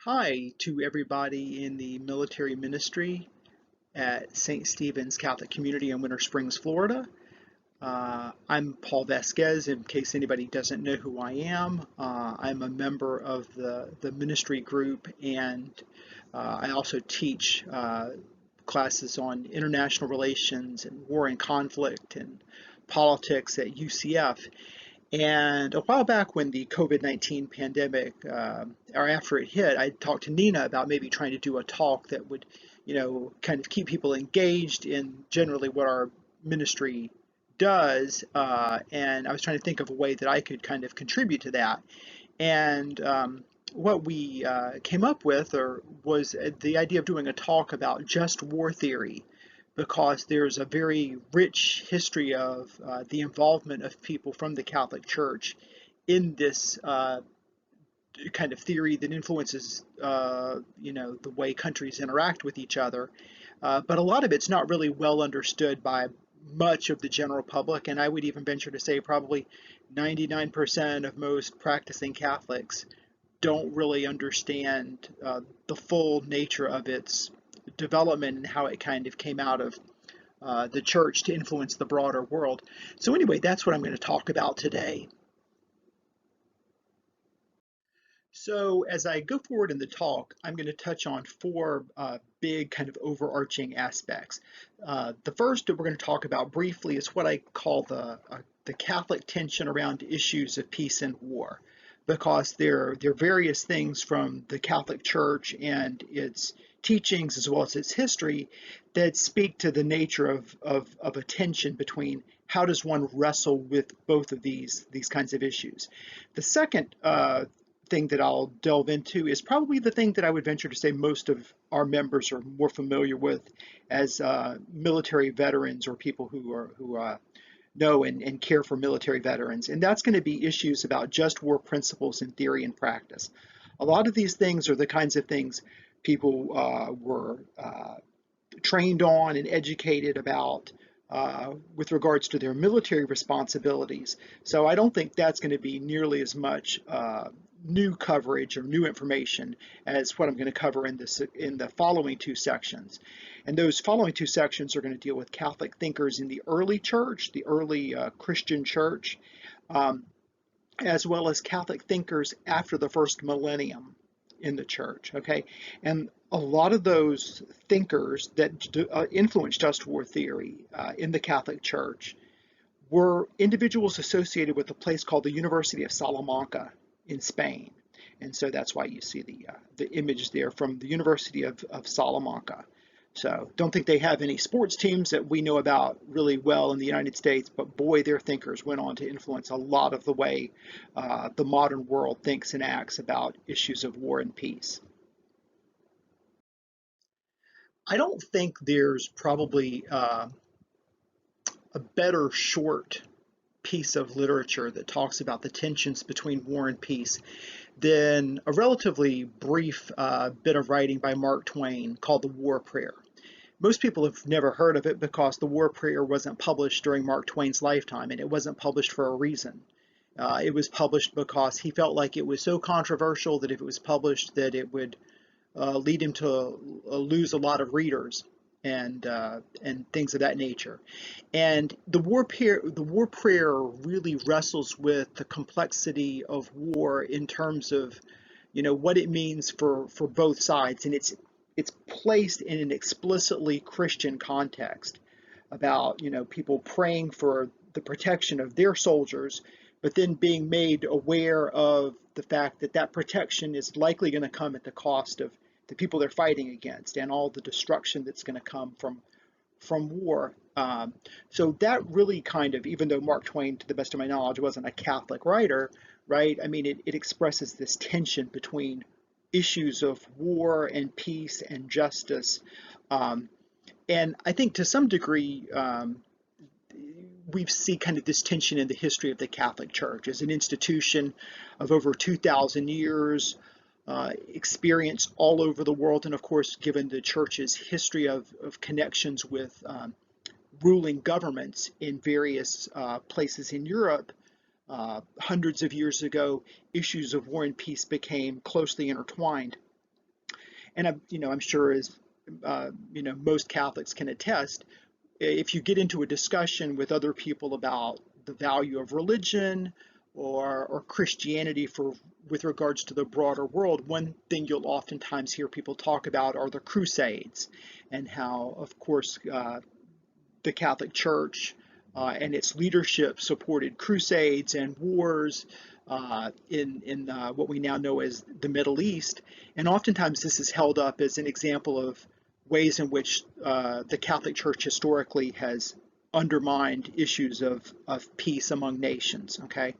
Hi to everybody in the military ministry at St. Stephen's Catholic Community in Winter Springs, Florida. I'm Paul Vasquez, in case anybody doesn't know who I am. I'm a member of the ministry group, and I also teach classes on international relations and war and conflict and politics at UCF. And a while back when the COVID-19 pandemic, or after it hit, I talked to Nina about maybe trying to do a talk that would, kind of keep people engaged in generally what our ministry does. And I was trying to think of a way that I could kind of contribute to that. And what we came up with was the idea of doing a talk about just war theory, because there's a very rich history of the involvement of people from the Catholic Church in this kind of theory that influences, the way countries interact with each other. But a lot of it's not really well understood by much of the general public, and I would even venture to say probably 99% of most practicing Catholics don't really understand the full nature of its development and how it kind of came out of the church to influence the broader world. So anyway, that's what I'm going to talk about today. So as I go forward in the talk, I'm going to touch on four big kind of overarching aspects. The first that we're going to talk about briefly is what I call the Catholic tension around issues of peace and war, because there are various things from the Catholic Church and its teachings as well as its history that speak to the nature of a tension between how does one wrestle with both of these kinds of issues. The second thing that I'll delve into is probably the thing that I would venture to say most of our members are more familiar with as military veterans or people who know and care for military veterans, and that's going to be issues about just war principles in theory and practice. A lot of these things are the kinds of things people were trained on and educated about with regards to their military responsibilities. So I don't think that's going to be nearly as much new coverage or new information as what I'm going to cover in the following two sections. And those following two sections are going to deal with Catholic thinkers in the early church, the early Christian church, as well as Catholic thinkers after the first millennium in the church. Okay, and a lot of those thinkers that influenced just war theory in the Catholic Church were individuals associated with a place called the University of Salamanca in Spain. And so that's why you see the image there from the University of Salamanca. So don't think they have any sports teams that we know about really well in the United States, but boy, their thinkers went on to influence a lot of the way the modern world thinks and acts about issues of war and peace. I don't think there's probably a better short piece of literature that talks about the tensions between war and peace than a relatively brief bit of writing by Mark Twain called The War Prayer. Most people have never heard of it because The War Prayer wasn't published during Mark Twain's lifetime, and it wasn't published for a reason. It was published because he felt like it was so controversial that if it was published that it would lead him to lose a lot of readers and things of that nature. And the war prayer really wrestles with the complexity of war in terms of, what it means for both sides, and it's placed in an explicitly Christian context about, people praying for the protection of their soldiers, but then being made aware of the fact that that protection is likely going to come at the cost of the people they're fighting against and all the destruction that's going to come from war. So that really kind of, even though Mark Twain, to the best of my knowledge, wasn't a Catholic writer, right? I mean, it expresses this tension between issues of war and peace and justice. And I think to some degree, we see kind of this tension in the history of the Catholic Church as an institution of over 2,000 years, experience all over the world, and of course, given the church's history of connections with ruling governments in various places in Europe, hundreds of years ago, issues of war and peace became closely intertwined. And I'm sure as most Catholics can attest, if you get into a discussion with other people about the value of religion or Christianity with regards to the broader world, one thing you'll oftentimes hear people talk about are the Crusades, and how, of course, the Catholic Church and its leadership supported crusades and wars in what we now know as the Middle East. And oftentimes this is held up as an example of ways in which the Catholic Church historically has undermined issues of peace among nations, okay?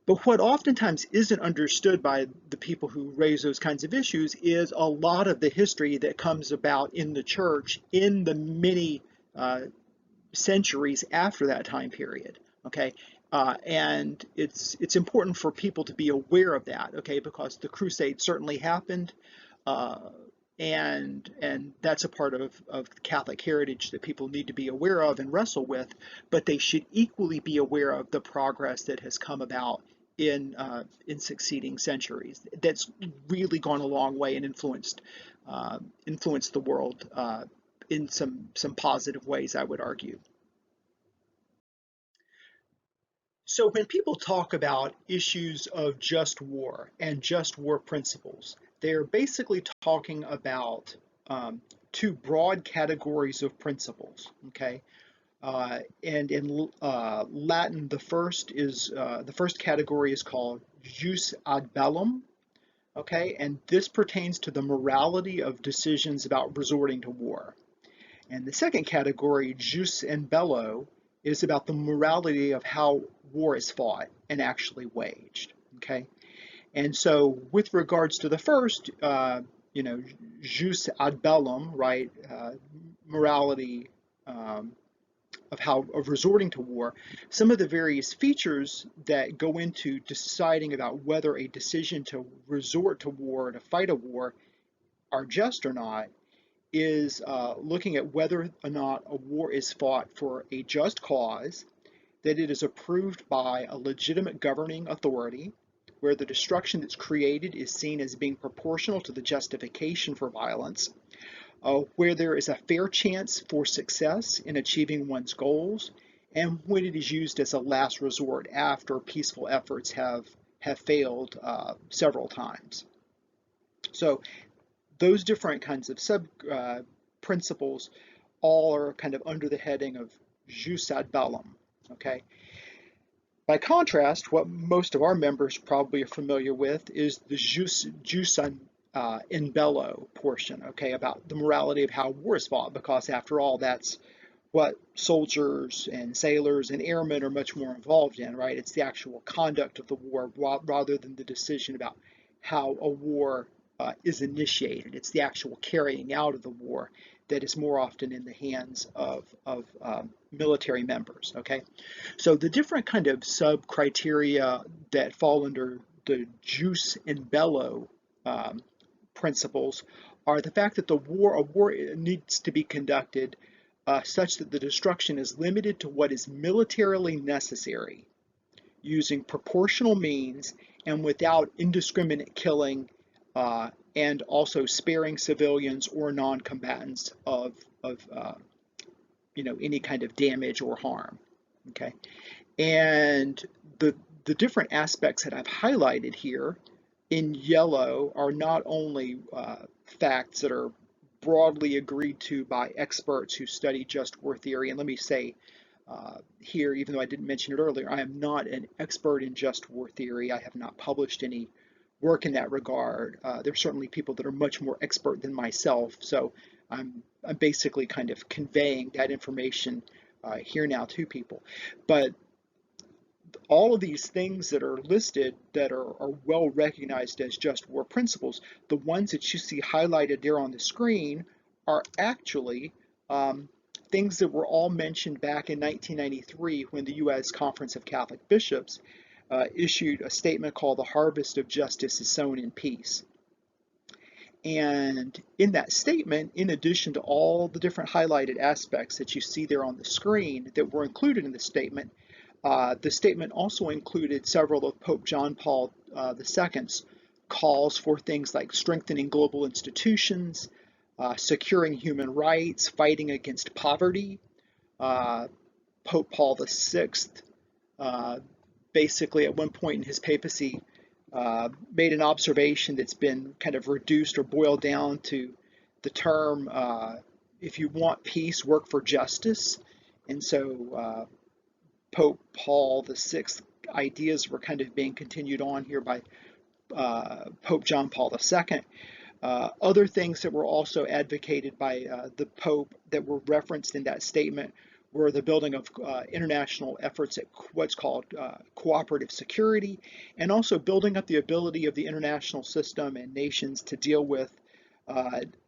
But what oftentimes isn't understood by the people who raise those kinds of issues is a lot of the history that comes about in the church in the many centuries after that time period, okay? And it's important for people to be aware of that, okay? Because the Crusades certainly happened, and that's a part of Catholic heritage that people need to be aware of and wrestle with, but they should equally be aware of the progress that has come about in succeeding centuries. That's really gone a long way and influenced the world in some positive ways, I would argue. So when people talk about issues of just war and just war principles, they're basically talking about two broad categories of principles. Okay, and in Latin, the first category is called jus ad bellum. Okay, and this pertains to the morality of decisions about resorting to war. And the second category, jus in bello, is about the morality of how war is fought and actually waged. Okay, and so with regards to the first, jus ad bellum, right, morality of resorting to war, some of the various features that go into deciding about whether a decision to resort to war, to fight a war, are just or not, is looking at whether or not a war is fought for a just cause, that it is approved by a legitimate governing authority, where the destruction that's created is seen as being proportional to the justification for violence, where there is a fair chance for success in achieving one's goals, and when it is used as a last resort after peaceful efforts have failed several times. So those different kinds of sub principles all are kind of under the heading of jus ad bellum, okay? By contrast, what most of our members probably are familiar with is the jus in bello portion, okay, about the morality of how war is fought, because after all, that's what soldiers and sailors and airmen are much more involved in, right? It's the actual conduct of the war rather than the decision about how a war is initiated. It's the actual carrying out of the war that is more often in the hands of military members, okay? So the different kind of sub-criteria that fall under the jus in bello principles are the fact that a war needs to be conducted such that the destruction is limited to what is militarily necessary, using proportional means and without indiscriminate killing, and also sparing civilians or non-combatants of any kind of damage or harm. Okay, and the different aspects that I've highlighted here in yellow are not only facts that are broadly agreed to by experts who study just war theory. And let me say here, even though I didn't mention it earlier, I am not an expert in just war theory. I have not published any work in that regard. There are certainly people that are much more expert than myself, so I'm basically kind of conveying that information here now to people. But all of these things that are listed that are well recognized as just war principles, the ones that you see highlighted there on the screen are actually things that were all mentioned back in 1993 when the U.S. Conference of Catholic Bishops issued a statement called "The Harvest of Justice is Sown in Peace." And in that statement, in addition to all the different highlighted aspects that you see there on the screen that were included in the statement also included several of Pope John Paul II's calls for things like strengthening global institutions, securing human rights, fighting against poverty. Pope Paul VI basically at one point in his papacy made an observation that's been kind of reduced or boiled down to the term, if you want peace, work for justice. And so Pope Paul VI ideas were kind of being continued on here by Pope John Paul II. Other things that were also advocated by the Pope that were referenced in that statement were the building of international efforts at what's called cooperative security, and also building up the ability of the international system and nations to deal with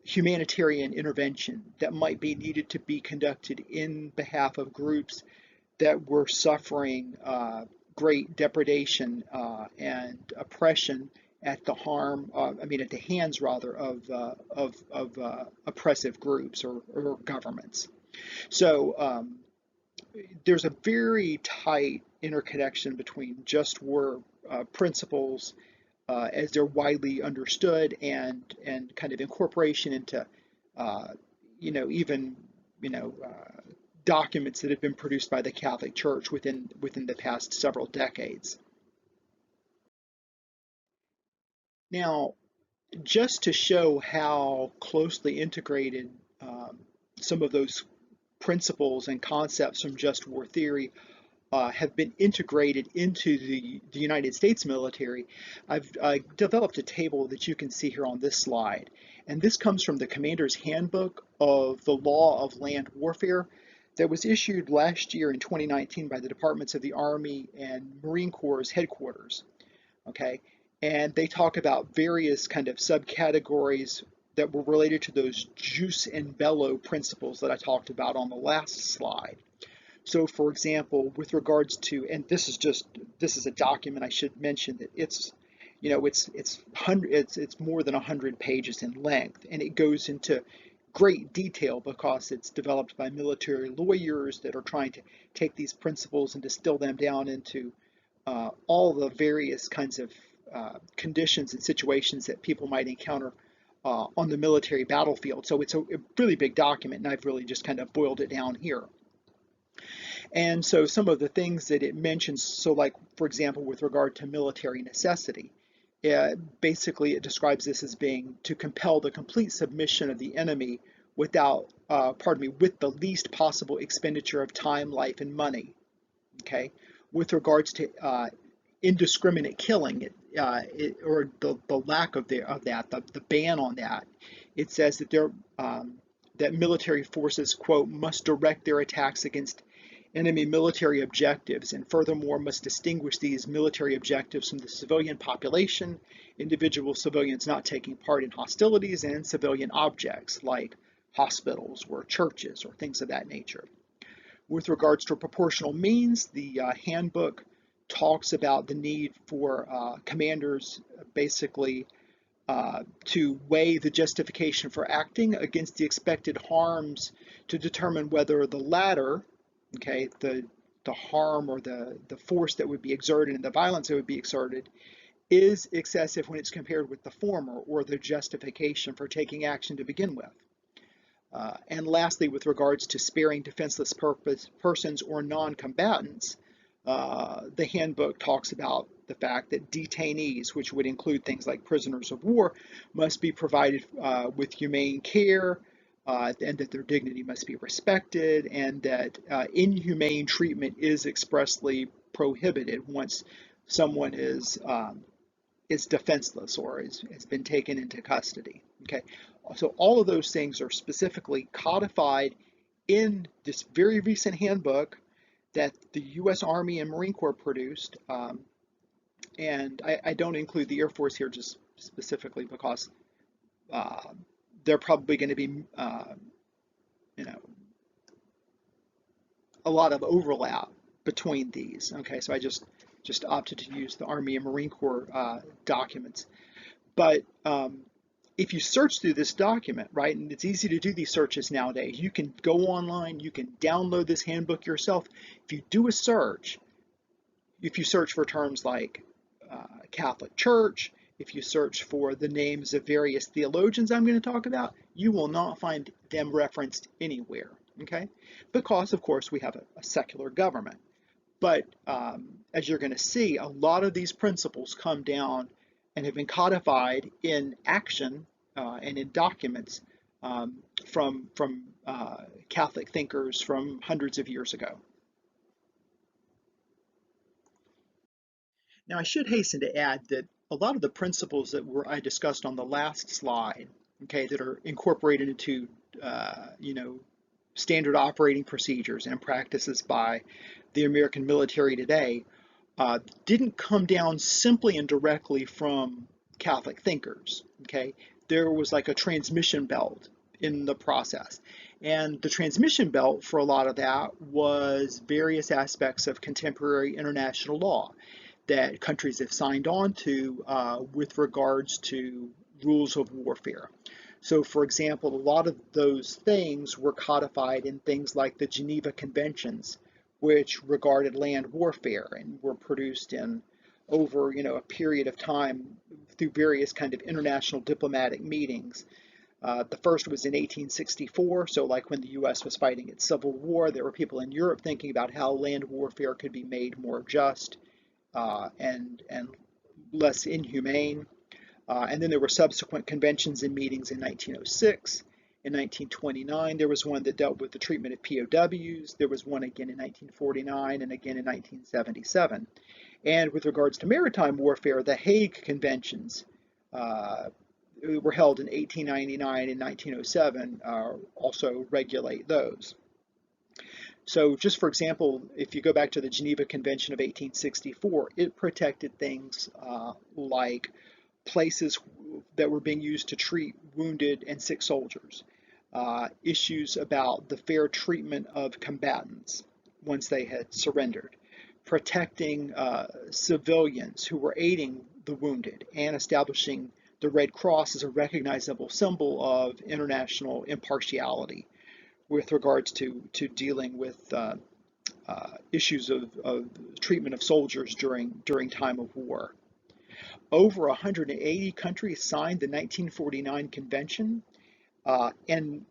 humanitarian intervention that might be needed to be conducted in behalf of groups that were suffering great depredation and oppression at the at the hands rather of oppressive groups or governments. So there's a very tight interconnection between just war principles as they're widely understood and kind of incorporation into even documents that have been produced by the Catholic Church within the past several decades. Now, just to show how closely integrated some of those principles and concepts from just war theory have been integrated into the United States military, I've developed a table that you can see here on this slide. And this comes from the Commander's Handbook of the Law of Land Warfare that was issued last year in 2019 by the Departments of the Army and Marine Corps headquarters. Okay, and they talk about various kind of subcategories that were related to those jus and bello principles that I talked about on the last slide. So for example, with regards to, and this is a document, I should mention that it's more than 100 pages in length, and it goes into great detail because it's developed by military lawyers that are trying to take these principles and distill them down into all the various kinds of conditions and situations that people might encounter on the military battlefield. So it's a really big document, and I've really just kind of boiled it down here. And so some of the things that it mentions, so like, for example, with regard to military necessity, basically it describes this as being to compel the complete submission of the enemy with the least possible expenditure of time, life, and money. Okay, with regards to indiscriminate killing, or the lack of that, the ban on that, it says that that military forces, quote, must direct their attacks against enemy military objectives, and furthermore must distinguish these military objectives from the civilian population, individual civilians not taking part in hostilities, and civilian objects like hospitals or churches or things of that nature. With regards to proportional means, the handbook talks about the need for commanders basically to weigh the justification for acting against the expected harms to determine whether the latter, okay, the harm or the force that would be exerted and the violence that would be exerted is excessive when it's compared with the former, or the justification for taking action to begin with. And lastly, with regards to sparing defenseless persons or non-combatants, the handbook talks about the fact that detainees, which would include things like prisoners of war, must be provided with humane care, and that their dignity must be respected, and that inhumane treatment is expressly prohibited once someone is defenseless or has been taken into custody. Okay, so all of those things are specifically codified in this very recent handbook that the U.S. Army and Marine Corps produced, and I don't include the Air Force here just specifically because they're probably going to be, a lot of overlap between these. Okay, so I just opted to use the Army and Marine Corps documents. But if you search through this document, right, and it's easy to do these searches nowadays, you can go online, you can download this handbook yourself. If you do a search, if you search for terms like Catholic Church, if you search for the names of various theologians I'm going to talk about, you will not find them referenced anywhere, okay? Because, of course, we have a secular government. But as you're going to see, a lot of these principles come down and have been codified in action and in documents from Catholic thinkers from hundreds of years ago. Now, I should hasten to add that a lot of the principles that I discussed on the last slide, okay, that are incorporated into, standard operating procedures and practices by the American military today, didn't come down simply and directly from Catholic thinkers, okay? There was like a transmission belt in the process. And the transmission belt for a lot of that was various aspects of contemporary international law that countries have signed on to with regards to rules of warfare. So, for example, a lot of those things were codified in things like the Geneva Conventions, which regarded land warfare and were produced in over a period of time through various kind of international diplomatic meetings. The first was in 1864, so like when the U.S. was fighting its Civil War, there were people in Europe thinking about how land warfare could be made more just and less inhumane. And then there were subsequent conventions and meetings in 1906. In 1929, there was one that dealt with the treatment of POWs. There was one again in 1949 and again in 1977. And with regards to maritime warfare, the Hague Conventions were held in 1899 and 1907 also regulate those. So just for example, if you go back to the Geneva Convention of 1864, it protected things like places that were being used to treat wounded and sick soldiers, issues about the fair treatment of combatants once they had surrendered, protecting civilians who were aiding the wounded, and establishing the Red Cross as a recognizable symbol of international impartiality with regards to dealing with issues of treatment of soldiers during time of war. Over 180 countries signed the 1949 convention, and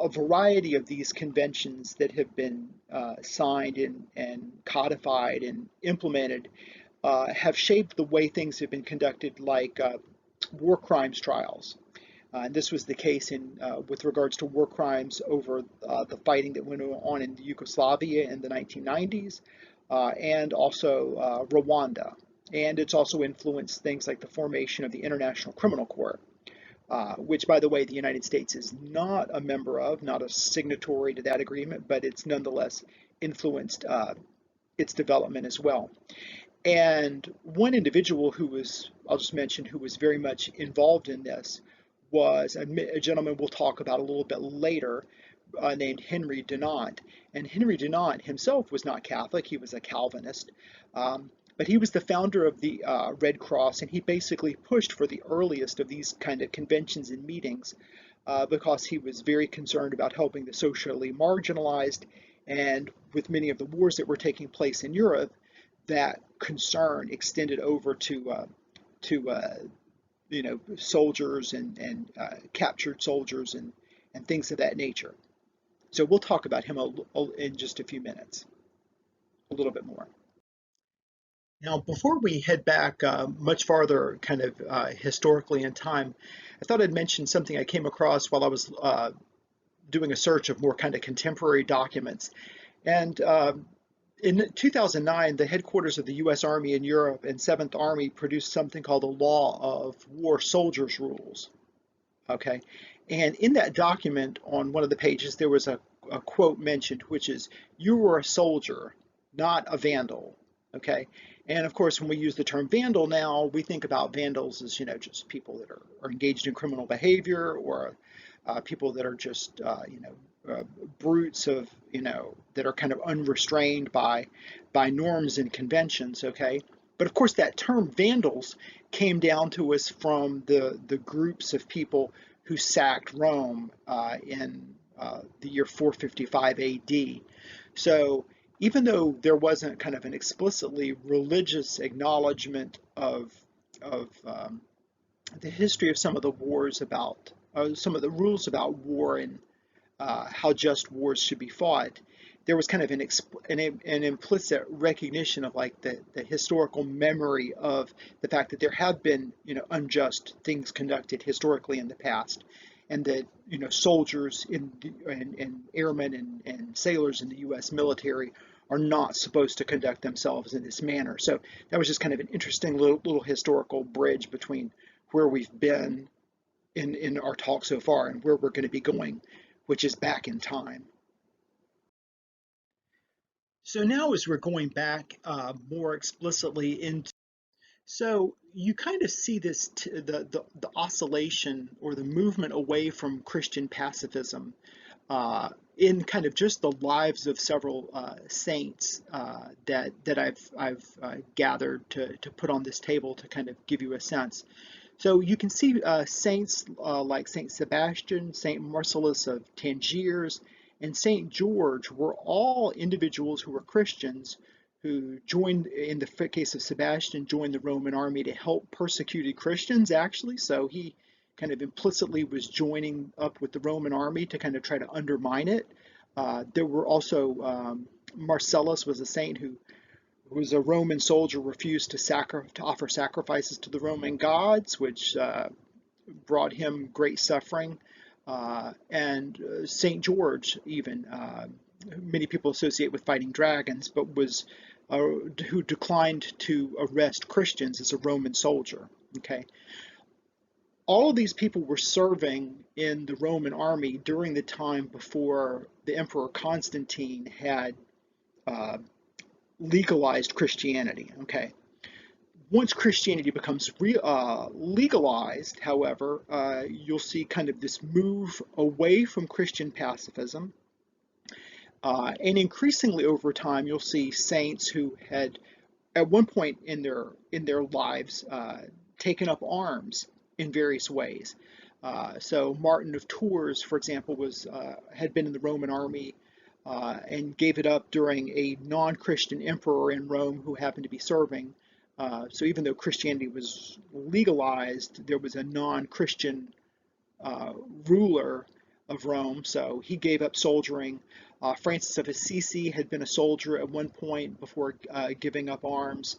a variety of these conventions that have been signed and codified and implemented have shaped the way things have been conducted, like war crimes trials. And this was the case with regards to war crimes over the fighting that went on in Yugoslavia in the 1990s, and also Rwanda. And it's also influenced things like the formation of the International Criminal Court, which, by the way, the United States is not a member of, not a signatory to that agreement, but it's nonetheless influenced its development as well. And one individual I'll just mention, who was very much involved in this was a gentleman we'll talk about a little bit later, named Henry Dunant. And Henry Dunant himself was not Catholic, he was a Calvinist. But he was the founder of the Red Cross, and he basically pushed for the earliest of these kind of conventions and meetings because he was very concerned about helping the socially marginalized. And with many of the wars that were taking place in Europe, that concern extended over to soldiers and captured soldiers and things of that nature. So we'll talk about him in just a few minutes, a little bit more. Now, before we head back much farther kind of historically in time, I thought I'd mention something I came across while I was doing a search of more kind of contemporary documents. And in 2009, the headquarters of the U.S. Army in Europe and 7th Army produced something called the Law of War Soldiers Rules. Okay, and in that document, on one of the pages, there was a quote mentioned, which is, "You were a soldier, not a vandal." Okay, and of course, when we use the term vandal now, we think about vandals as just people that are engaged in criminal behavior, or people that are just brutes of that are kind of unrestrained by norms and conventions. Okay, but of course that term vandals came down to us from the groups of people who sacked Rome in the year 455 AD. So even though there wasn't kind of an explicitly religious acknowledgement of the history of some of the wars about some of the rules about war and how just wars should be fought, there was kind of an implicit recognition of like the historical memory of the fact that there have been, unjust things conducted historically in the past, and that, soldiers and airmen and sailors in the U.S. military are not supposed to conduct themselves in this manner. So that was just kind of an interesting little historical bridge between where we've been in our talk so far and where we're going to be going, which is back in time. So now as we're going back more explicitly into, so you kind of see this, the oscillation or the movement away from Christian pacifism in kind of just the lives of several saints that I've gathered to put on this table to kind of give you a sense. So you can see saints like Saint Sebastian, Saint Marcellus of Tangiers, and Saint George were all individuals who were Christians who joined, in the case of Sebastian, joined the Roman army to help persecuted Christians, actually. So he kind of implicitly was joining up with the Roman army to kind of try to undermine it. There were also, Marcellus was a saint who was a Roman soldier, refused to offer sacrifices to the Roman gods, which brought him great suffering. And St. George, even, many people associate with fighting dragons, but was who declined to arrest Christians as a Roman soldier. Okay, all of these people were serving in the Roman army during the time before the Emperor Constantine had legalized Christianity. Okay. Once Christianity becomes legalized, however, you'll see kind of this move away from Christian pacifism. And increasingly over time, you'll see saints who had, at one point in their lives, taken up arms in various ways. So Martin of Tours, for example, had been in the Roman army and gave it up during a non-Christian emperor in Rome who happened to be serving. So even though Christianity was legalized, there was a non-Christian ruler of Rome, so he gave up soldiering. Francis of Assisi had been a soldier at one point before giving up arms.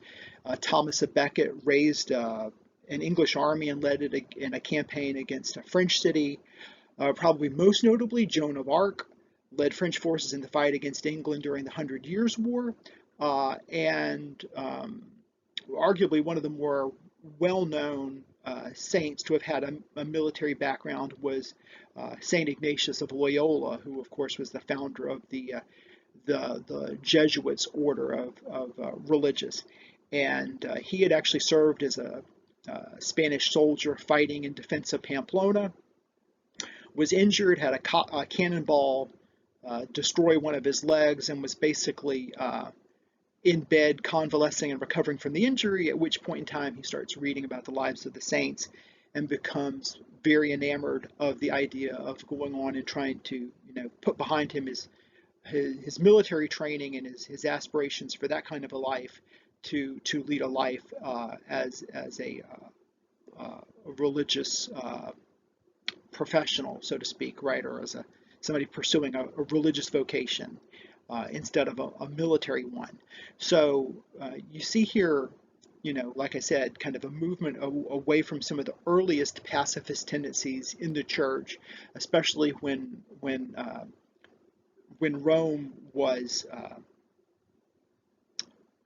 Thomas of Becket raised an English army and led it in a campaign against a French city. Probably most notably, Joan of Arc led French forces in the fight against England during the 100 Years' War, and arguably one of the more well-known saints to have had a military background was Saint Ignatius of Loyola, who of course was the founder of the Jesuits order of religious, and he had actually served as a Spanish soldier fighting in defense of Pamplona, was injured, had a cannonball destroy one of his legs, and was basically in bed convalescing and recovering from the injury, at which point in time he starts reading about the lives of the saints and becomes very enamored of the idea of going on and trying to, put behind him his military training and his aspirations for that kind of a life to lead a life as a religious professional, so to speak, right, or as somebody pursuing a religious vocation. Instead of a military one. So you see here, like I said, kind of a movement away from some of the earliest pacifist tendencies in the church, especially when Rome was,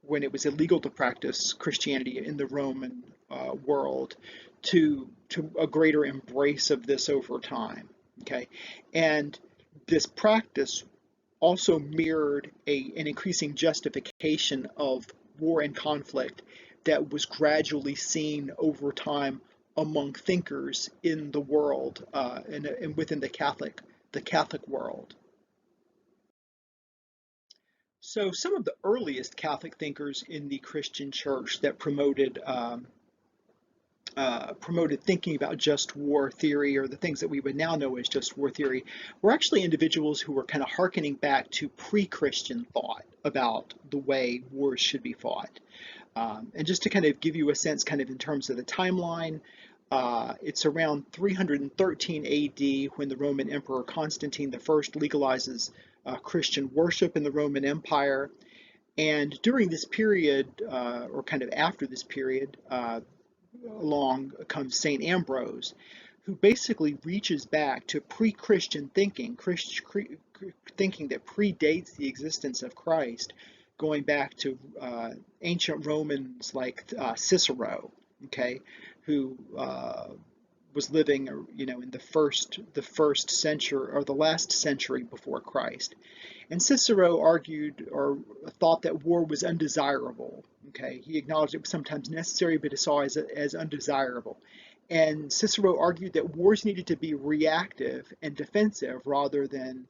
when it was illegal to practice Christianity in the Roman world, to a greater embrace of this over time. Okay, and this practice also mirrored an increasing justification of war and conflict that was gradually seen over time among thinkers in the world and within the Catholic world. So some of the earliest Catholic thinkers in the Christian Church that promoted thinking about just war theory, or the things that we would now know as just war theory, were actually individuals who were kind of hearkening back to pre-Christian thought about the way wars should be fought. And just to kind of give you a sense, kind of in terms of the timeline, it's around 313 AD when the Roman Emperor Constantine I legalizes Christian worship in the Roman Empire. And during this period, or kind of after this period, along comes St. Ambrose, who basically reaches back to pre-Christian thinking, thinking that predates the existence of Christ, going back to ancient Romans like Cicero, okay, who was living, in the first century or the last century before Christ. And Cicero argued or thought that war was undesirable. Okay, he acknowledged it was sometimes necessary, but he saw it as undesirable. And Cicero argued that wars needed to be reactive and defensive rather than,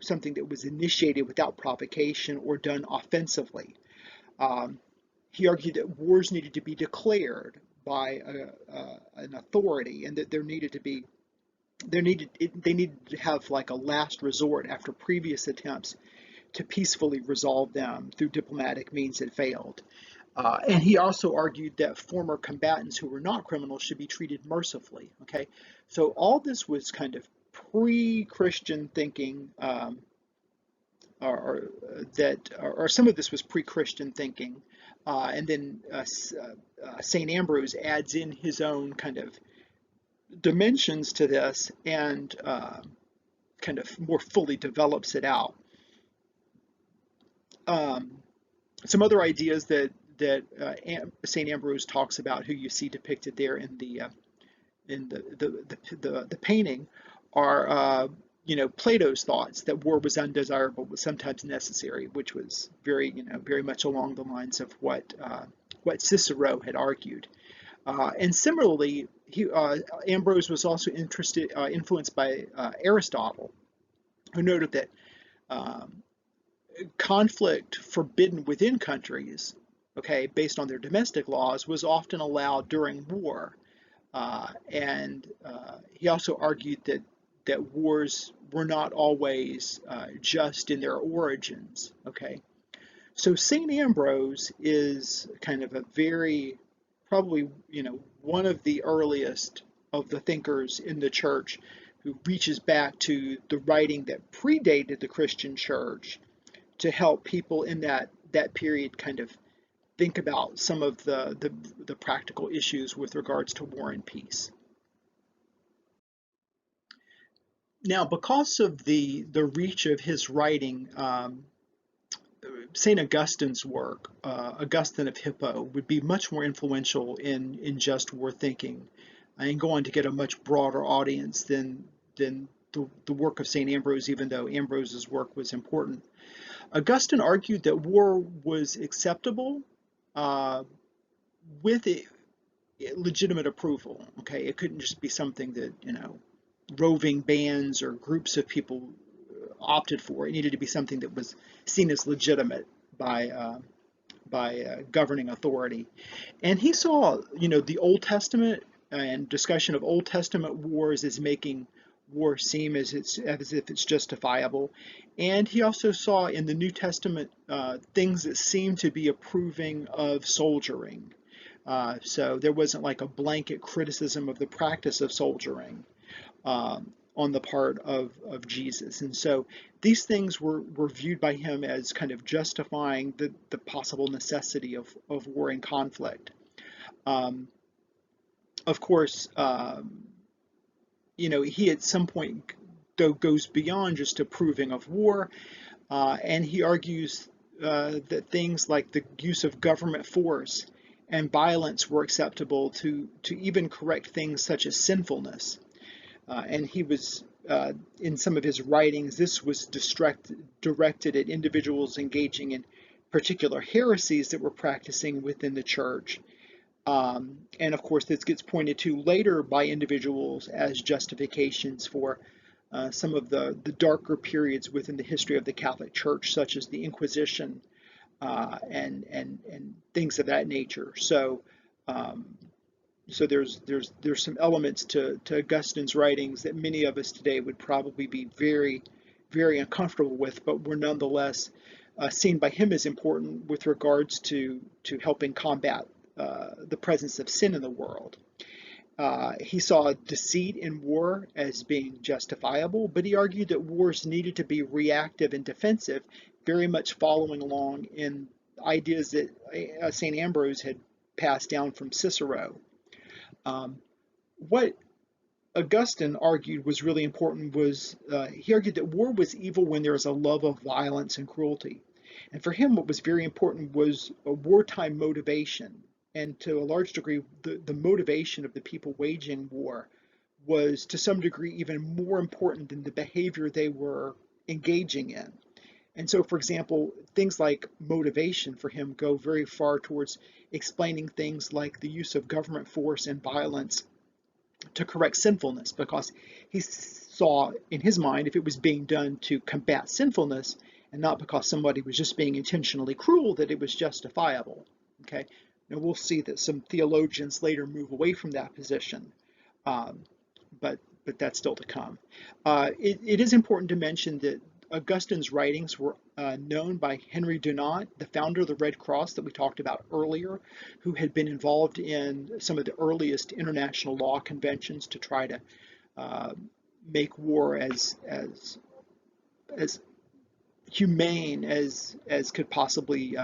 something that was initiated without provocation or done offensively. Um, he argued that wars needed to be declared by an authority, and that they needed to have like a last resort after previous attempts to peacefully resolve them through diplomatic means that failed. And he also argued that former combatants who were not criminals should be treated mercifully. Okay, so all this was kind of pre-Christian thinking, or some of this was pre-Christian thinking, and then Saint Ambrose adds in his own kind of dimensions to this and kind of more fully develops it out. Um, some other ideas that Saint Ambrose talks about, who you see depicted there in the painting, are Plato's thoughts that war was undesirable but sometimes necessary, which was very much along the lines of what Cicero had argued. And similarly, Ambrose was also influenced by Aristotle, who noted that um, conflict forbidden within countries, okay, based on their domestic laws, was often allowed during war. And he also argued that wars were not always just in their origins, okay. So St. Ambrose is kind of a very, probably, one of the earliest of the thinkers in the church who reaches back to the writing that predated the Christian church to help people in that period kind of think about some of the practical issues with regards to war and peace. Now, because of the reach of his writing, St. Augustine's work, Augustine of Hippo, would be much more influential in just war thinking and go on to get a much broader audience than the work of St. Ambrose, even though Ambrose's work was important. Augustine argued that war was acceptable uh, with legitimate approval. Okay, it couldn't just be something that roving bands or groups of people opted for. It needed to be something that was seen as legitimate by governing authority. And he saw, the Old Testament and discussion of Old Testament wars as making war seem as if it's justifiable. And he also saw in the New Testament things that seemed to be approving of soldiering. So there wasn't like a blanket criticism of the practice of soldiering on the part of Jesus. And so these things were viewed by him as kind of justifying the possible necessity of war and conflict. Um, of course, he at some point goes beyond just approving of war, and he argues that things like the use of government force and violence were acceptable to even correct things such as sinfulness. And he was, in some of his writings, this was directed at individuals engaging in particular heresies that were practicing within the church. And of course, this gets pointed to later by individuals as justifications for some of the darker periods within the history of the Catholic Church, such as the Inquisition and things of that nature. Um, so there's some elements to Augustine's writings that many of us today would probably be very, very uncomfortable with, but were nonetheless seen by him as important with regards to helping combat the presence of sin in the world. He saw deceit in war as being justifiable, but he argued that wars needed to be reactive and defensive, very much following along in ideas that St. Ambrose had passed down from Cicero. What Augustine argued was really important was he argued that war was evil when there was a love of violence and cruelty. And for him, what was very important was a wartime motivation. And to a large degree, the motivation of the people waging war was to some degree even more important than the behavior they were engaging in. And so, for example, things like motivation for him go very far towards explaining things like the use of government force and violence to correct sinfulness, because he saw in his mind if it was being done to combat sinfulness and not because somebody was just being intentionally cruel, that it was justifiable. Okay, now we'll see that some theologians later move away from that position, but that's still to come. It is important to mention that Augustine's writings were known by Henry Dunant, the founder of the Red Cross that we talked about earlier, who had been involved in some of the earliest international law conventions to try to make war as humane as could possibly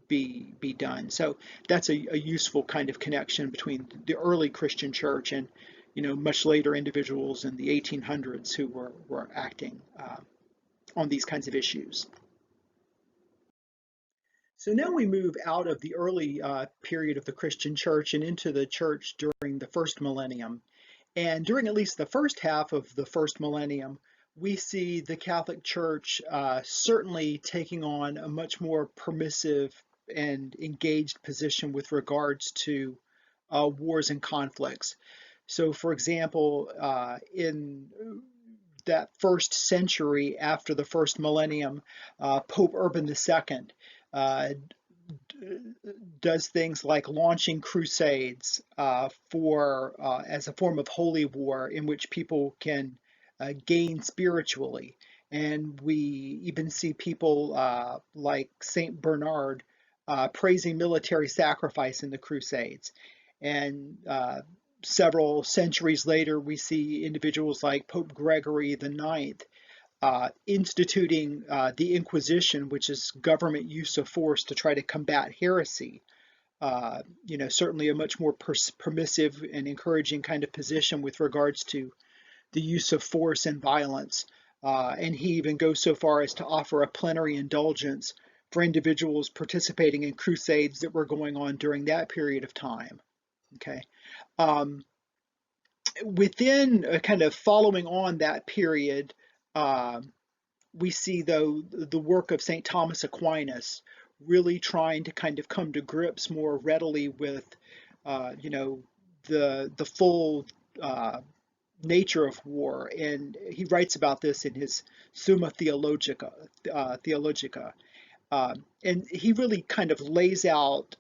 be done. So that's a useful kind of connection between the early Christian church and much later individuals in the 1800s who were acting on these kinds of issues. So now we move out of the early period of the Christian church and into the church during the first millennium. And during at least the first half of the first millennium, we see the Catholic Church certainly taking on a much more permissive and engaged position with regards to wars and conflicts. So, for example, in that first century after the first millennium, Pope Urban II does things like launching crusades as a form of holy war in which people can gain spiritually. And we even see people like Saint Bernard praising military sacrifice in the crusades. And several centuries later, we see individuals like Pope Gregory IX instituting the Inquisition, which is government use of force to try to combat heresy. Certainly a much more permissive and encouraging kind of position with regards to the use of force and violence. And he even goes so far as to offer a plenary indulgence for individuals participating in crusades that were going on during that period of time. Okay. Within kind of following on that period, we see, though, the work of St. Thomas Aquinas really trying to kind of come to grips more readily with, the full nature of war. And he writes about this in his Summa Theologica. And he really kind of lays out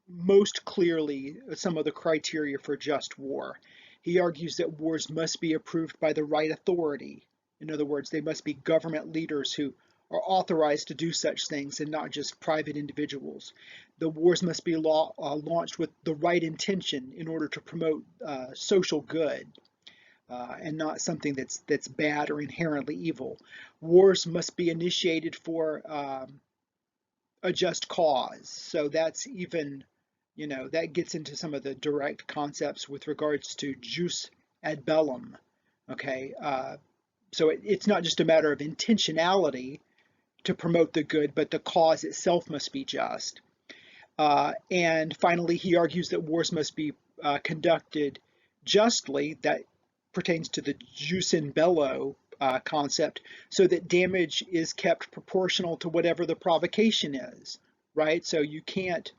most clearly some of the criteria for just war. He argues that wars must be approved by the right authority. In other words, they must be government leaders who are authorized to do such things and not just private individuals. The wars must be launched with the right intention in order to promote social good and not something that's bad or inherently evil. Wars must be initiated for a just cause. So that's even, that gets into some of the direct concepts with regards to jus ad bellum. Okay. So it's not just a matter of intentionality to promote the good, but the cause itself must be just. And finally, he argues that wars must be conducted justly. That pertains to the jus in bello concept, so that damage is kept proportional to whatever the provocation is, right? So you can't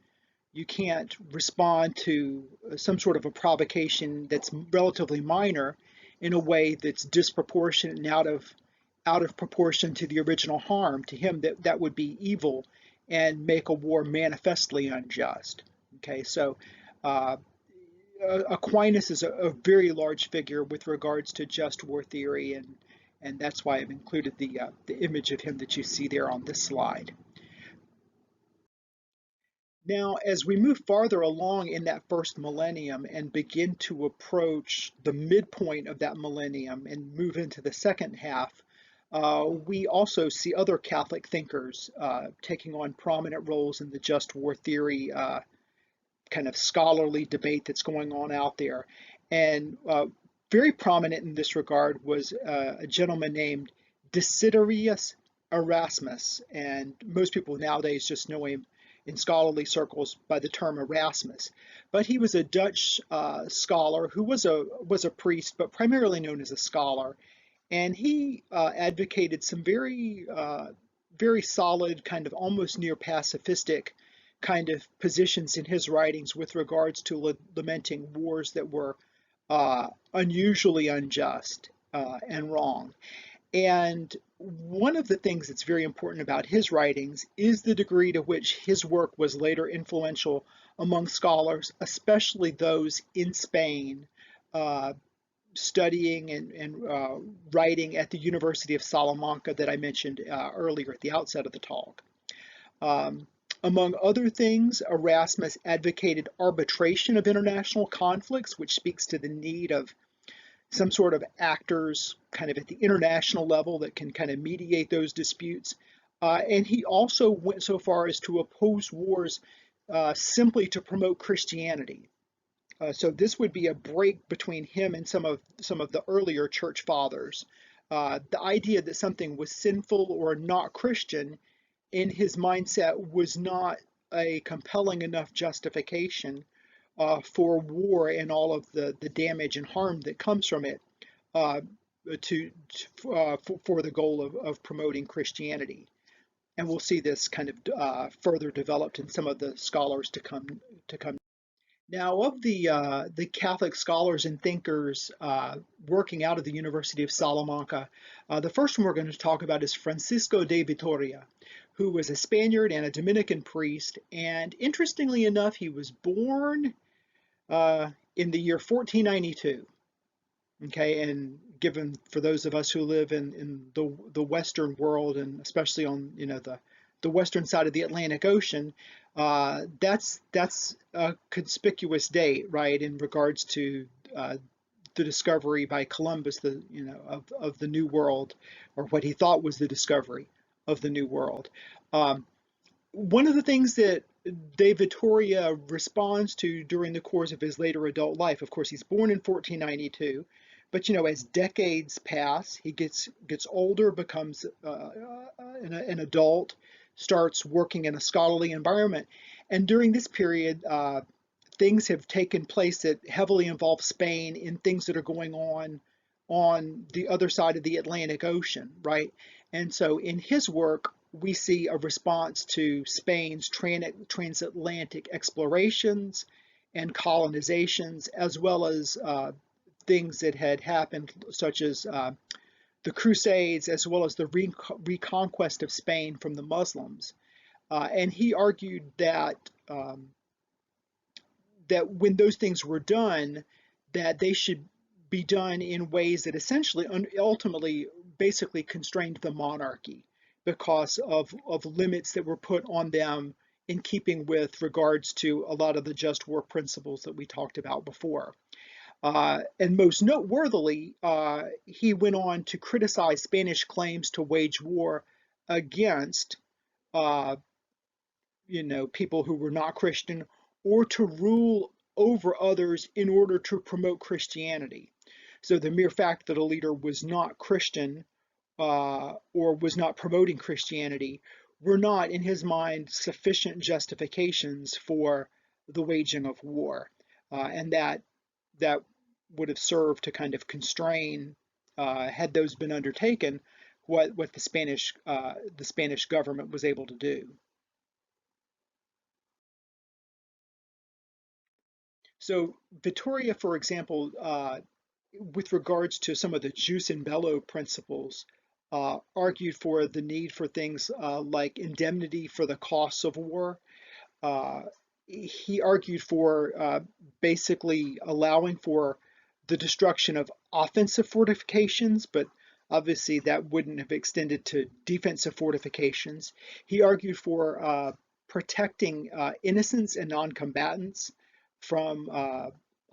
respond to some sort of a provocation that's relatively minor in a way that's disproportionate and out of proportion to the original harm. To him, that would be evil and make a war manifestly unjust. Okay, so Aquinas is a very large figure with regards to just war theory, and that's why I've included the image of him that you see there on this slide. Now, as we move farther along in that first millennium and begin to approach the midpoint of that millennium and move into the second half, we also see other Catholic thinkers taking on prominent roles in the just war theory kind of scholarly debate that's going on out there. And very prominent in this regard was a gentleman named Desiderius Erasmus, and most people nowadays just know him in scholarly circles by the term Erasmus. But he was a Dutch scholar who was a priest, but primarily known as a scholar, and he advocated some very solid, kind of almost near pacifistic kind of positions in his writings with regards to lamenting wars that were unusually unjust and wrong. And one of the things that's very important about his writings is the degree to which his work was later influential among scholars, especially those in Spain, uh, studying and writing at the University of Salamanca that I mentioned earlier at the outset of the talk. Um, Among other things, Erasmus advocated arbitration of international conflicts, which speaks to the need of some sort of actors kind of at the international level that can kind of mediate those disputes. And he also went so far as to oppose wars simply to promote Christianity. So this would be a break between him and some of the earlier church fathers. The idea that something was sinful or not Christian in his mindset was not a compelling enough justification for war and all of the damage and harm that comes from it uh, for the goal of promoting Christianity. And we'll see this kind of further developed in some of the scholars to come. Now, of the Catholic scholars and thinkers working out of the University of Salamanca, the first one we're going to talk about is Francisco de Vitoria, who was a Spaniard and a Dominican priest. And interestingly enough, he was born in the year 1492. Okay, and given for those of us who live in the Western world, and especially on the western side of the Atlantic Ocean, that's a conspicuous date, right, in regards to the discovery by Columbus, of the New World, or what he thought was the discovery of the New World. Um, One of the things that De Vitoria responds to during the course of his later adult life, of course, he's born in 1492, but as decades pass, he gets older, becomes an adult, starts working in a scholarly environment, and during this period, things have taken place that heavily involve Spain in things that are going on the other side of the Atlantic Ocean, right? And so in his work, we see a response to Spain's transatlantic explorations and colonizations, as well as things that had happened, such as the Crusades, as well as the reconquest of Spain from the Muslims. And he argued that when those things were done, that they should be done in ways that essentially ultimately basically constrained the monarchy because of limits that were put on them in keeping with regards to a lot of the just war principles that we talked about before. And most noteworthily, he went on to criticize Spanish claims to wage war against uh, people who were not Christian, or to rule over others in order to promote Christianity. So the mere fact that a leader was not Christian or was not promoting Christianity were not, in his mind, sufficient justifications for the waging of war, and that would have served to kind of constrain, had those been undertaken, what the Spanish government was able to do. So Vittoria, for example, with regards to some of the jus in bello principles, argued for the need for things like indemnity for the costs of war. Uh, he argued for basically allowing for the destruction of offensive fortifications, but obviously that wouldn't have extended to defensive fortifications. He argued for protecting innocents and non-combatants from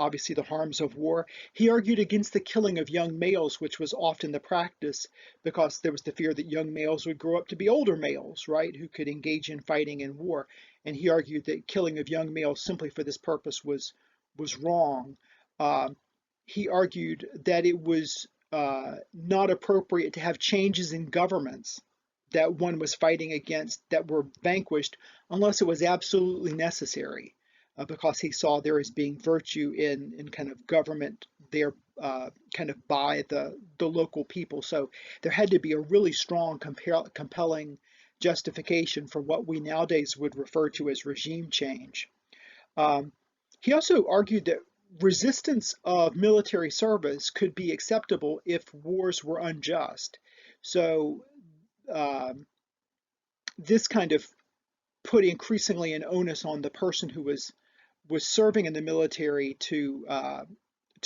obviously the harms of war. He argued against the killing of young males, which was often the practice because there was the fear that young males would grow up to be older males, right, who could engage in fighting in war. And he argued that killing of young males simply for this purpose was wrong. Um, he argued that it was not appropriate to have changes in governments that one was fighting against that were vanquished unless it was absolutely necessary, because he saw there as being virtue in kind of government there kind of by the local people. So there had to be a really strong, compelling justification for what we nowadays would refer to as regime change. Um, he also argued that resistance of military service could be acceptable if wars were unjust. So um, this kind of put increasingly an onus on the person who was serving in the military to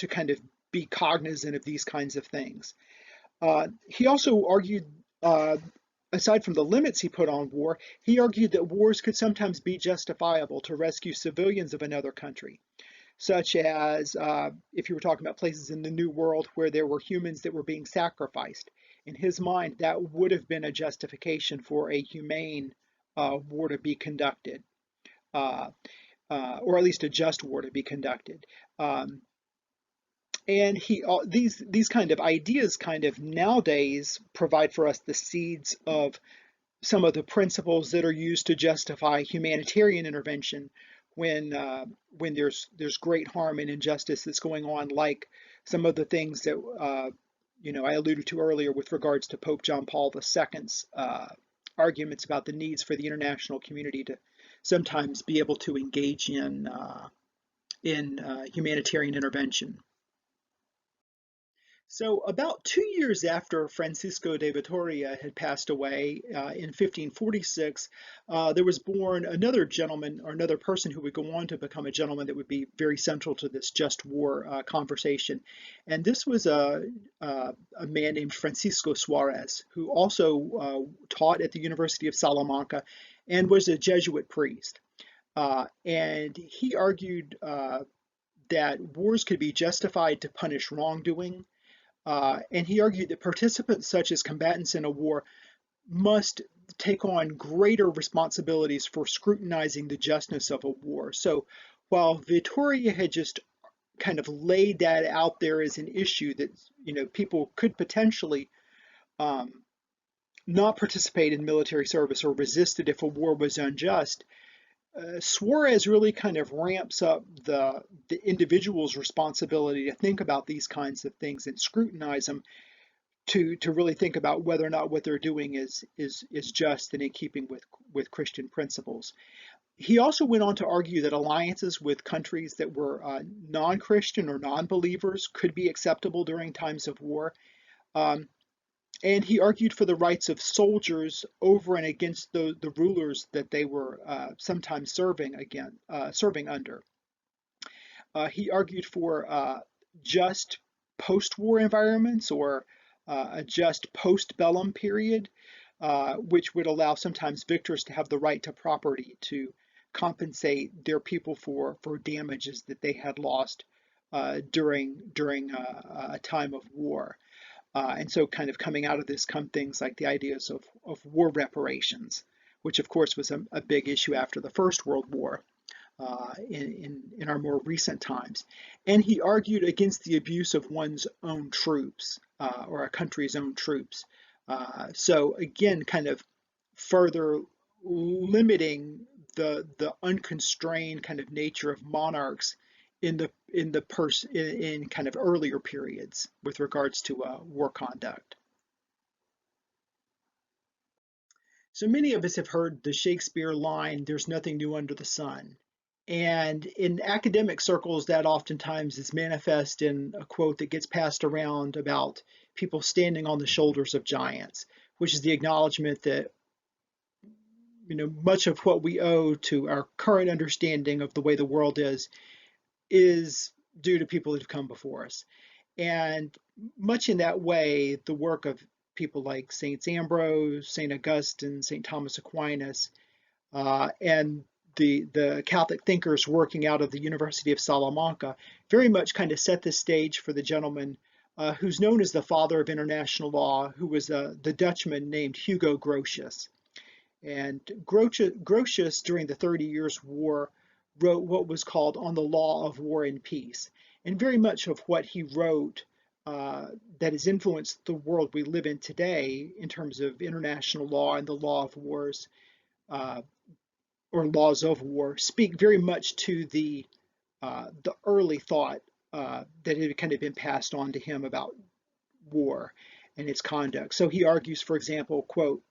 kind of be cognizant of these kinds of things. He also argued, aside from the limits he put on war, he argued that wars could sometimes be justifiable to rescue civilians of another country, such as if you were talking about places in the New World where there were humans that were being sacrificed. In his mind, that would have been a justification for a humane war to be conducted, uh, or at least a just war to be conducted. Um, and these kind of ideas kind of nowadays provide for us the seeds of some of the principles that are used to justify humanitarian intervention when there's great harm and injustice that's going on, like some of the things that I alluded to earlier with regards to Pope John Paul II's arguments about the needs for the international community to sometimes be able to engage in humanitarian intervention. So, about 2 years after Francisco de Vitoria had passed away in 1546, there was born another gentleman or another person who would go on to become a gentleman that would be very central to this just war conversation. And this was a man named Francisco Suarez, who also taught at the University of Salamanca and was a Jesuit priest. And he argued that wars could be justified to punish wrongdoing, and he argued that participants, such as combatants in a war, must take on greater responsibilities for scrutinizing the justness of a war. So while Vittoria had just kind of laid that out there as an issue that people could potentially um, not participate in military service or resist it if a war was unjust, Suarez really kind of ramps up the individual's responsibility to think about these kinds of things and scrutinize them to really think about whether or not what they're doing is just and in keeping with Christian principles. He also went on to argue that alliances with countries that were non-Christian or non-believers could be acceptable during times of war. Um, and he argued for the rights of soldiers over and against the rulers that they were sometimes serving under. He argued for just post-war environments or a just post-bellum period, which would allow sometimes victors to have the right to property to compensate their people for damages that they had lost during a time of war. And so kind of coming out of this come things like the ideas of war reparations, which of course was a big issue after the First World War in our more recent times. And he argued against the abuse of one's own troops or a country's own troops. So again, kind of further limiting the unconstrained kind of nature of monarchs in kind of earlier periods with regards to war conduct. So many of us have heard the Shakespeare line, "There's nothing new under the sun." And in academic circles, that oftentimes is manifest in a quote that gets passed around about people standing on the shoulders of giants, which is the acknowledgement that much of what we owe to our current understanding of the way the world is due to people that have come before us. And much in that way, the work of people like Saints Ambrose, Saint Augustine, Saint Thomas Aquinas and the Catholic thinkers working out of the University of Salamanca very much kind of set the stage for the gentleman who's known as the father of international law, who was the Dutchman named Hugo Grotius. And Grotius, during the 30 Years' War, wrote what was called On the Law of War and Peace. And very much of what he wrote that has influenced the world we live in today in terms of international law and the law of wars, uh, or laws of war, speak very much to the early thought that had kind of been passed on to him about war and its conduct. So he argues, for example, quote,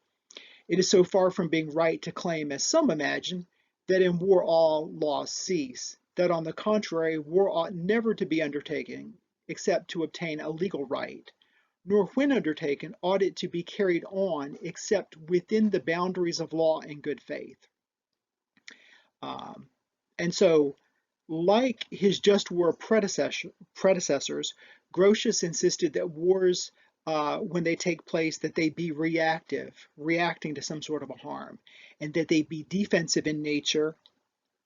"It is so far from being right to claim, as some imagine, that in war all laws cease, that on the contrary, war ought never to be undertaken except to obtain a legal right, nor when undertaken ought it to be carried on except within the boundaries of law and good faith." Um, and so, like his just war predecessors, Grotius insisted that wars, when they take place, that they be reactive, reacting to some sort of a harm, and that they be defensive in nature,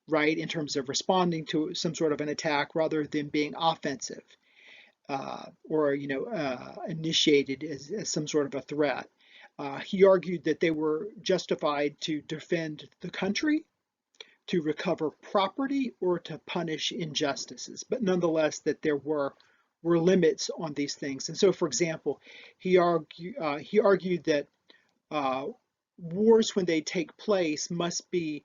right, in terms of responding to some sort of an attack rather than being offensive, or initiated as some sort of a threat. He argued that they were justified to defend the country, to recover property, or to punish injustices, but nonetheless that there were limits on these things. And so, for example, he argued that uh, wars, when they take place, must be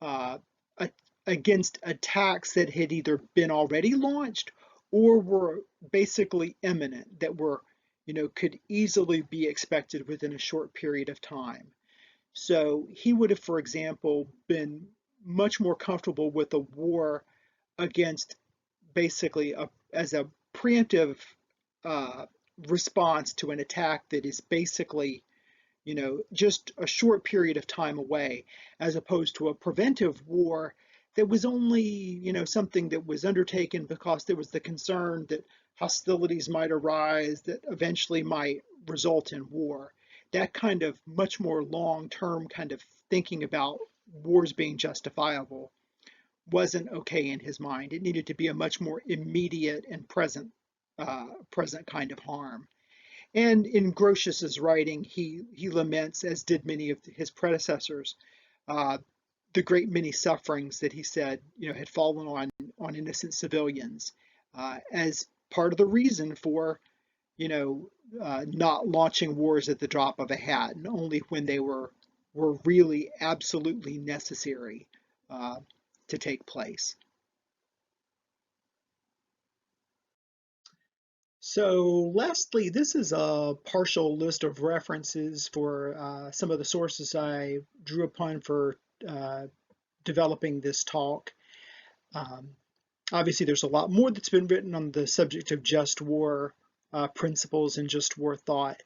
uh, a, against attacks that had either been already launched or were basically imminent, that were, could easily be expected within a short period of time. So he would have, for example, been much more comfortable with a war against, basically as a preemptive uh, response to an attack that is basically, just a short period of time away, as opposed to a preventive war that was only, something that was undertaken because there was the concern that hostilities might arise that eventually might result in war. That kind of much more long-term kind of thinking about wars being justifiable wasn't okay in his mind. It needed to be a much more immediate and present kind of harm. And in Grotius's writing, he laments, as did many of his predecessors, uh, the great many sufferings that he said, had fallen on innocent civilians, as part of the reason for, not launching wars at the drop of a hat, and only when they were really absolutely necessary uh, to take place. So lastly, this is a partial list of references for some of the sources I drew upon for uh, developing this talk. Um, Obviously, there's a lot more that's been written on the subject of just war principles and just war thought,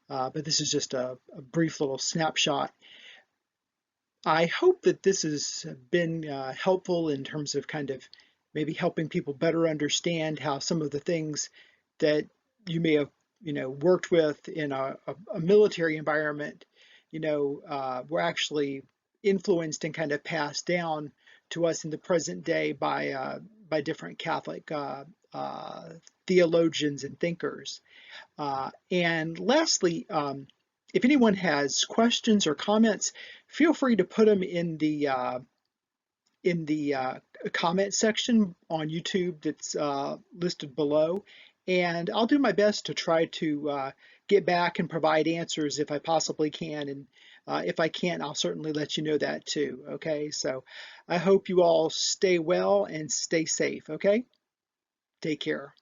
but this is just a brief little snapshot. I hope that this has been helpful in terms of kind of maybe helping people better understand how some of the things that you may have, worked with in a military environment, were actually influenced and kind of passed down to us in the present day by different Catholic theologians and thinkers. And lastly, if anyone has questions or comments, feel free to put them in the comment section on YouTube that's listed below. And I'll do my best to try to get back and provide answers if I possibly can. And if I can't, I'll certainly let you know that too. Okay, so I hope you all stay well and stay safe. Okay, take care.